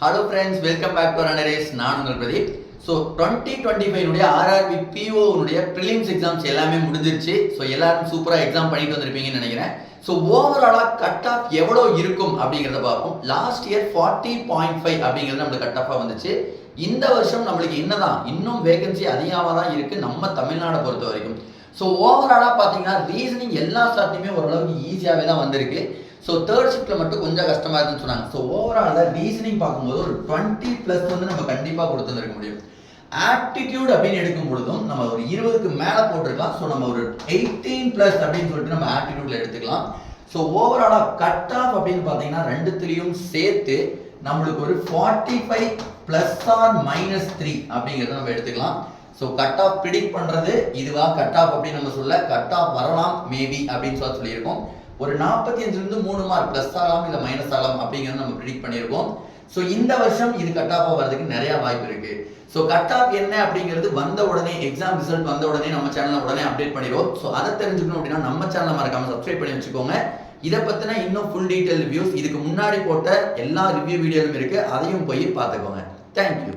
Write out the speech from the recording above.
Hello friends, welcome back to ரன்னரேஸ். நான் உங்கள் பிரதீப். ஸோ 2025 ஆர்ஆர்பி பிஓனுடைய ப்ரிலிம்ஸ் எக்ஸாம்ஸ் எல்லாமே முடிஞ்சிருச்சு. ஸோ எல்லாரும் சூப்பராக எக்ஸாம் பண்ணிட்டு வந்திருப்பீங்கன்னு நினைக்கிறேன். ஸோ ஓவராலாக கட் ஆஃப் எவ்வளோ இருக்கும் அப்படிங்கிறத பார்ப்போம். லாஸ்ட் இயர் 40.5 அப்படிங்கிறது நம்மளுக்கு கட் ஆஃபாக வந்துச்சு. இந்த வருஷம் நம்மளுக்கு என்னதான் இன்னும் வேகன்சி அதிகமாக தான் இருக்குது நம்ம தமிழ்நாடை பொறுத்த வரைக்கும். ஸோ ஓவராலாக பார்த்தீங்கன்னா ரீசனிங் எல்லா ஸ்டார்ட்லையுமே ஓரளவுக்கு ஈஸியாகவே தான் வந்திருக்கு. ஸோ தேர்ட் ஷிஃப்ட்டில் மட்டும் கொஞ்சம் கஷ்டமாக இருக்குன்னு சொன்னாங்க. ஸோ ஓவராலாக ரீசனிங் பார்க்கும்போது ஒரு 20+ வந்து நம்ம கண்டிப்பாக கொடுத்துருக்க முடியும். ஆப்டிடியூட் அப்படின்னு எடுக்கும் பொழுதும் நம்ம ஒரு 20க்கு மேலே போட்டிருக்கலாம். ஸோ நம்ம ஒரு 18+ அப்படின்னு சொல்லிட்டு நம்ம ஆப்டிடியூட்ல எடுத்துக்கலாம். ஸோ ஓவராலாக கட் ஆஃப் அப்படின்னு பார்த்தீங்கன்னா ரெண்டுத்துலேயும் சேர்த்து நம்மளுக்கு ஒரு 45 ± 3 அப்படிங்கிறத நம்ம எடுத்துக்கலாம். ஸோ கட் ஆஃப் ப்ரிடிக்ட் பண்ணுறது இதுவா கட் ஆஃப் அப்படின்னு நம்ம சொல்ல, கட் ஆஃப் வரலாம் மேபி அப்படின்னு சொல்லியிருக்கோம். ஒரு 45லேருந்து 3 மார்க் ப்ளஸ் ஆகலாம் இல்லை மைனஸ் ஆகலாம் அப்படிங்கிறத நம்ம ப்ரிடிக்ட் பண்ணியிருக்கோம். ஸோ இந்த வருஷம் இது கட் ஆஃபாக வரதுக்கு நிறையா வாய்ப்பு இருக்கு. ஸோ கட் ஆஃப் என்ன அப்படிங்கிறது வந்த உடனே, எக்ஸாம் ரிசல்ட் வந்த உடனே நம்ம சேனலில் உடனே அப்டேட் பண்ணிடுவோம். ஸோ அதை தெரிஞ்சுக்கணும் அப்படின்னா நம்ம சேனலை மறக்காம சப்ஸ்கிரைப் பண்ணி வச்சுக்கோங்க. இதை பற்றின இன்னும் ஃபுல் டீட்டெயில் ரிவ்யூஸ் இதுக்கு முன்னாடி போட்ட எல்லா ரிவ்யூ வீடியோவும் இருக்கு, அதையும் போய் பார்த்துக்கோங்க. தேங்க்யூ.